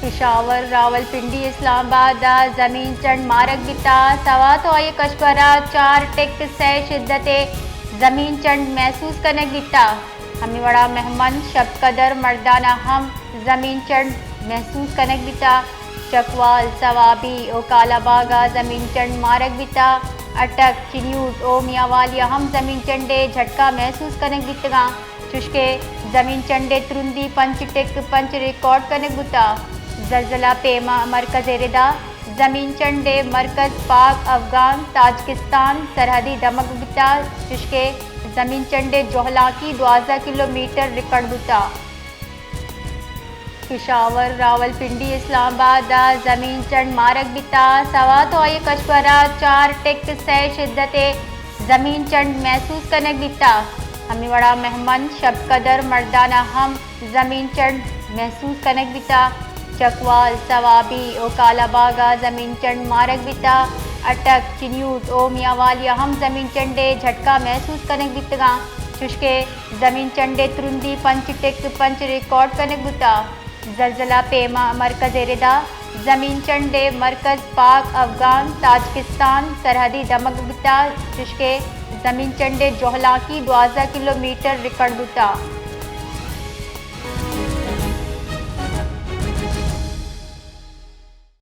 पिशावर रावलपिंडी इस्लामाबाद ज़मीन चंड मारक बिता सवा तो ये कशवरा 4 टिक से शिद्दत ज़मीन चंड महसूस करने बिता हमें बड़ा मेहमान शब कदर मर्दाना हम ज़मीन चंड महसूस करने बिता चकवाल सवाबी ओ कालाबागा ज़मीन चंड मारक बिता अटक चिन्यूट ओ मियावालिया हम ज़मीन चंडे झटका महसूस करने बितगा चुश्के ज़मीन चंडे तुरुंदी पंच टिक पंच रिकॉर्ड करने बुता जलजला पेमा मरकज़ रिदा ज़मीन चंडे मरकज़ पाक अफ़गान ताजिकिस्तान सरहदी दमक बुता चुश्के ज़मीन चंडे जोहलाकी 12 किलोमीटर रिकॉर्ड बुता पिशावर रावलपिंडी इस्लामाबाद ज़मीन चंड मारक बिता सवा तो ये कशवरा 4 टिक से शिद्दत ज़मीन चंड महसूस करने बिता हमें बड़ा मेहमान शब कदर मर्दाना हम ज़मीन चंड महसूस करने बिता चकवाल सवाबी ओ कालाबागा ज़मीन चंड मारक बिता अटक चिन्यूट ओ मियावालिया हम ज़मीन चंडे झटका महसूस करने बितगा चुश्के ज़मीन चंडे तुरुंदी पंच टिक पंच रिकॉर्ड करने बुता जलजला पेमा मरकज़ रिदा ज़मीन चंडे मरकज़ पाक अफ़गान ताजिकिस्तान सरहदी दमक बिता चुश्के ज़मीन चंडे जोहलाकी 12 किलोमीटर रिकॉर्ड बुता।